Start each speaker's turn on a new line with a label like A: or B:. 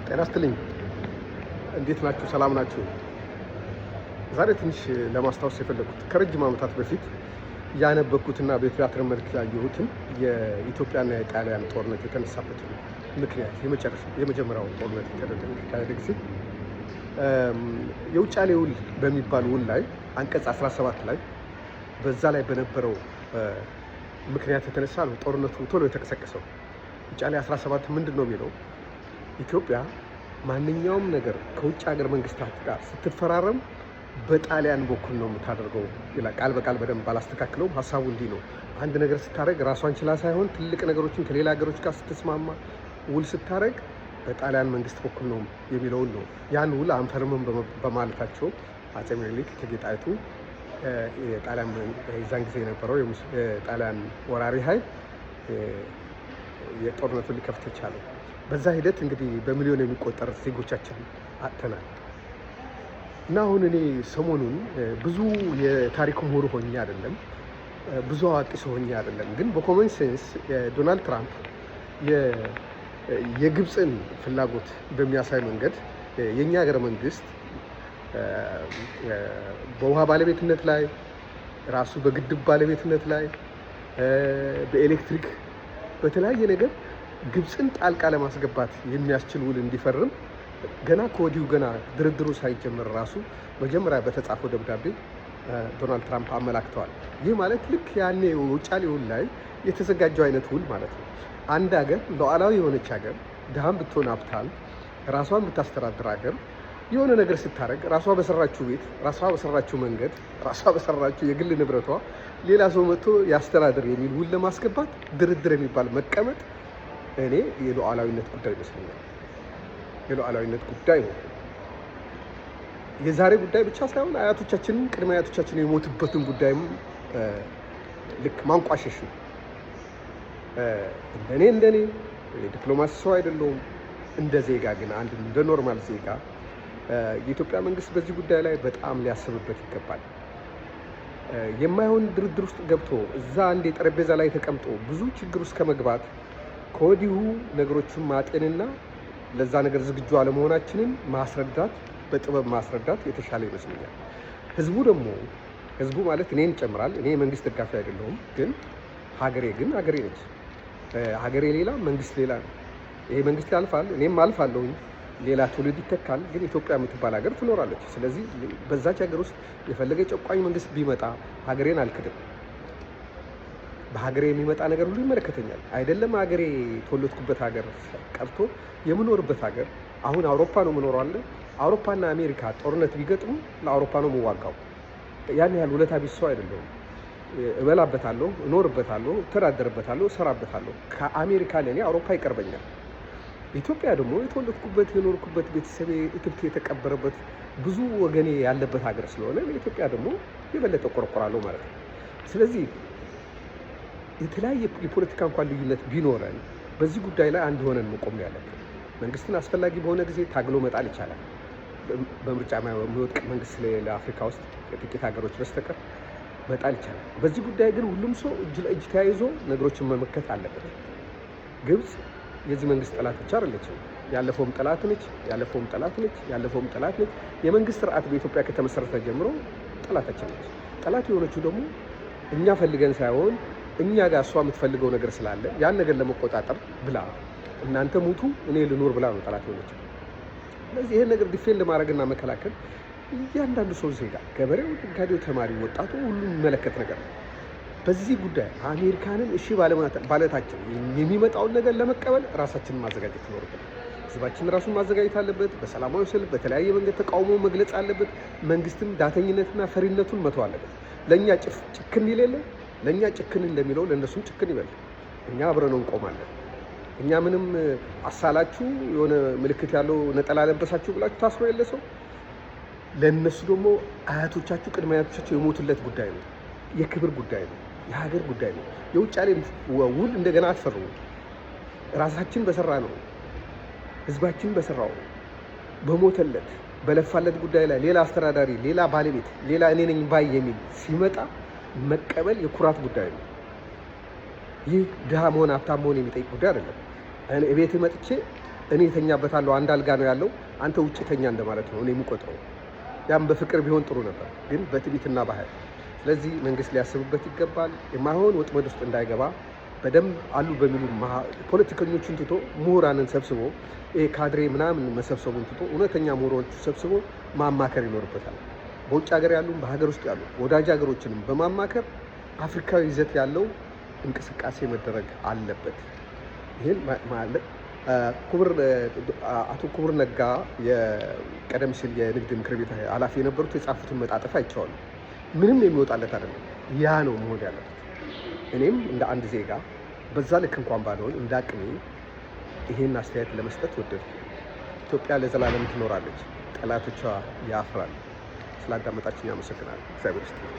A: ጤና ይስጥልኝ። እንዴት ናችሁ? ሰላም ናችሁ? ዛሬ ትንሽ ለማስታወስ የፈለኩት ከረጅም ዓመታት በፊት ያነበብኩትና በቲያትር መልክ ያየሁትን የኢትዮጵያና የጣሊያን ጦርነት የተነሳበትን ምክንያት የመጀመሪያው ጦርነት የተካሄደ ጊዜ የውጫሌ ውል በሚባል ውል ላይ አንቀጽ 17 ላይ በዛ ላይ በነበረው ምክንያት የተነሳ ነው ጦርነቱ ቶሎ የተቀሰቀሰው። ውጫሌ 17 ምንድን ነው የሚለው? ኢትዮጵያ ማንኛውም ነገር ከውጭ ሀገር መንግስታት ጋር ስትፈራረም በጣሊያን በኩል ነው የምታደርገው ይላል። ቃል በቃል በደንብ ባላስተካክለው ሀሳቡ እንዲህ ነው። አንድ ነገር ስታደርግ ራሷን ችላ ሳይሆን ትልቅ ነገሮችን ከሌላ ሀገሮች ጋር ስትስማማ ውል ስታደርግ በጣሊያን መንግስት በኩል ነው የሚለውን ነው። ያን ውል አንፈርምም በማለታቸው አፄ ምኒልክ እቴጌ ጣይቱ የጣሊያን የዛን ጊዜ የነበረው የጣሊያን ወራሪ ኃይል የጦርነቱን ሊከፍት የቻለው። በዛ ሂደት እንግዲህ በሚሊዮን የሚቆጠር ዜጎቻችን አጥተናል። እና አሁን እኔ ሰሞኑን ብዙ የታሪክ ምሁር ሆኜ አይደለም፣ ብዙ አዋቂ ሰው ሆኜ አይደለም፣ ግን በኮመን ሴንስ ዶናልድ ትራምፕ የግብፅን ፍላጎት በሚያሳይ መንገድ የእኛ ሀገር መንግስት በውሃ ባለቤትነት ላይ ራሱ በግድብ ባለቤትነት ላይ በኤሌክትሪክ በተለያየ ነገር ግብፅን ጣልቃ ለማስገባት የሚያስችል ውል እንዲፈርም ገና ከወዲሁ ገና ድርድሩ ሳይጀምር ራሱ መጀመሪያ በተጻፈው ደብዳቤ ዶናልድ ትራምፕ አመላክተዋል። ይህ ማለት ልክ ያኔ ውጫሌ ውል ላይ የተዘጋጀው አይነት ውል ማለት ነው። አንድ ሀገር ሉዓላዊ የሆነች ሀገር ድሃም ብትሆን ሀብታም ራሷን ብታስተዳድር ሀገር የሆነ ነገር ስታደርግ ራሷ በሰራችው ቤት፣ ራሷ በሰራችው መንገድ፣ ራሷ በሰራችው የግል ንብረቷ ሌላ ሰው መጥቶ ያስተዳድር የሚል ውል ለማስገባት ድርድር የሚባል መቀመጥ እኔ የሉዓላዊነት ጉዳይ ይመስለኛል። የሉዓላዊነት ጉዳይ ነው። የዛሬ ጉዳይ ብቻ ሳይሆን አያቶቻችንን ቅድመ አያቶቻችንን የሞቱበትን ጉዳይም ልክ ማንቋሸሽ ነው። እንደኔ የዲፕሎማሲ ሰው አይደለሁም። እንደ ዜጋ ግን እንደ ኖርማል ዜጋ የኢትዮጵያ መንግስት በዚህ ጉዳይ ላይ በጣም ሊያስብበት ይገባል። የማይሆን ድርድር ውስጥ ገብቶ እዛ አንዴ ጠረጴዛ ላይ ተቀምጦ ብዙ ችግር ውስጥ ከመግባት ከወዲሁ ነገሮችን ማጤንና ለዛ ነገር ዝግጁ አለመሆናችንን ማስረዳት፣ በጥበብ ማስረዳት የተሻለ ይመስለኛል። ህዝቡ ማለት እኔን ይጨምራል። እኔ የመንግስት ደጋፊ አይደለሁም፣ ግን ሀገሬ ነች። ሀገሬ ሌላ፣ መንግስት ሌላ ነው። ይሄ መንግስት ያልፋል፣ እኔም አልፋለሁኝ፣ ሌላ ትውልድ ይተካል። ግን ኢትዮጵያ የምትባል ሀገር ትኖራለች። ስለዚህ በዛች ሀገር ውስጥ የፈለገ ጨቋኝ መንግስት ቢመጣ ሀገሬን አልክድም። በሀገሬ የሚመጣ ነገር ሁሉ ይመለከተኛል። አይደለም ሀገሬ የተወለድኩበት ሀገር ቀርቶ የምኖርበት ሀገር አሁን አውሮፓ ነው የምኖረው አለ። አውሮፓና አሜሪካ ጦርነት ቢገጥሙ ለአውሮፓ ነው የምዋጋው። ያን ያህል ውለታ ቢስ ሰው አይደለሁም። እበላበታለሁ፣ እኖርበታለሁ፣ እተዳደርበታለሁ፣ እሰራበታለሁ። ከአሜሪካ ለእኔ አውሮፓ ይቀርበኛል። ኢትዮጵያ ደግሞ የተወለድኩበት የኖርኩበት ቤተሰቤ እትብት የተቀበረበት ብዙ ወገኔ ያለበት ሀገር ስለሆነ ለኢትዮጵያ ደግሞ የበለጠ ቆርቆራለሁ ማለት ነው። ስለዚህ የተለያየ የፖለቲካ እንኳን ልዩነት ቢኖረን በዚህ ጉዳይ ላይ አንድ ሆነን መቆም ያለብን። መንግስትን አስፈላጊ በሆነ ጊዜ ታግሎ መጣል ይቻላል። በምርጫ የሚወድቅ መንግስት ስለሌለ አፍሪካ ውስጥ ከጥቂት ሀገሮች በስተቀር መጣል ይቻላል። በዚህ ጉዳይ ግን ሁሉም ሰው እጅ ለእጅ ተያይዞ ነገሮችን መመከት አለበት። ግብፅ የዚህ መንግስት ጠላት ብቻ አይደለችም። ያለፈውም ጠላት ነች። የመንግስት ስርዓት በኢትዮጵያ ከተመሰረተ ጀምሮ ጠላታችን ነች። ጠላት የሆነችው ደግሞ እኛ ፈልገን ሳይሆን እኛ ጋር እሷ የምትፈልገው ነገር ስላለ ያን ነገር ለመቆጣጠር ብላ እናንተ ሙቱ እኔ ልኖር ብላ ነው ጠላት የሆነችው። ስለዚህ ይሄን ነገር ዲፌንድ ለማድረግና መከላከል እያንዳንዱ ሰው ዜጋ፣ ገበሬው፣ ነጋዴው፣ ተማሪ፣ ወጣቱ ሁሉ የሚመለከት ነገር ነው። በዚህ ጉዳይ አሜሪካንን እሺ ባለታችን የሚመጣውን ነገር ለመቀበል ራሳችንን ማዘጋጀት ይኖርብናል። ህዝባችን ራሱን ማዘጋጀት አለበት። በሰላማዊ ሰልፍ በተለያየ መንገድ ተቃውሞ መግለጽ አለበት። መንግስትም ዳተኝነትና ፈሪነቱን መተው አለበት። ለእኛ ጭክን ይሌለ ለእኛ ጭክን እንደሚለው ለእነሱም ጭክን ይበል። እኛ አብረን እንቆማለን። እኛ ምንም አሳላችሁ የሆነ ምልክት ያለው ነጠላ ለበሳችሁ ብላችሁ ታስሮ የለ ሰው ለእነሱ ደግሞ አያቶቻችሁ ቅድመ አያቶቻችሁ የሞቱለት ጉዳይ ነው። የክብር ጉዳይ ነው። የሀገር ጉዳይ ነው። የውጫሌ ውል እንደገና አትፈርሙ። ራሳችን በሰራ ነው፣ ህዝባችን በሰራው በሞተለት በለፋለት ጉዳይ ላይ ሌላ አስተዳዳሪ፣ ሌላ ባለቤት፣ ሌላ እኔ ነኝ ባይ የሚል ሲመጣ መቀበል የኩራት ጉዳይ ነው። ይህ ድሃ መሆን ሀብታም መሆን የሚጠይቅ ጉዳይ አይደለም። እኔ ቤት መጥቼ እኔ ተኛበታለሁ፣ አንድ አልጋ ነው ያለው፣ አንተ ውጭ ተኛ እንደማለት ነው እኔ የምቆጥረው። ያም በፍቅር ቢሆን ጥሩ ነበር፣ ግን በትዕቢትና በኃይል። ስለዚህ መንግስት ሊያስብበት ይገባል። የማይሆን ወጥመድ ውስጥ እንዳይገባ በደንብ አሉ በሚሉ ፖለቲከኞችን ትቶ ምሁራንን ሰብስቦ ይሄ ካድሬ ምናምን መሰብሰቡን ትቶ እውነተኛ ምሁሮቹ ሰብስቦ ማማከር ይኖርበታል። በውጭ ሀገር ያሉ በሀገር ውስጥ ያሉ ወዳጅ ሀገሮችንም በማማከር አፍሪካዊ ይዘት ያለው እንቅስቃሴ መደረግ አለበት። ይህን ማለት አቶ ክቡር ነጋ የቀደም ሲል የንግድ ምክር ቤት ኃላፊ የነበሩት የጻፉትን መጣጥፍ አይቼዋለሁ። ምንም የሚወጣለት አይደለም። ያ ነው መሆን ያለበት። እኔም እንደ አንድ ዜጋ በዛ ልክ እንኳን ባልሆን እንደ አቅሜ ይሄን አስተያየት ለመስጠት ወደድኩ። ኢትዮጵያ ለዘላለም ትኖራለች፣ ጠላቶቿ ያፍራሉ። ስላዳመጣችሁኝ አመሰግናለሁ። እግዚአብሔር ይስጥልኝ።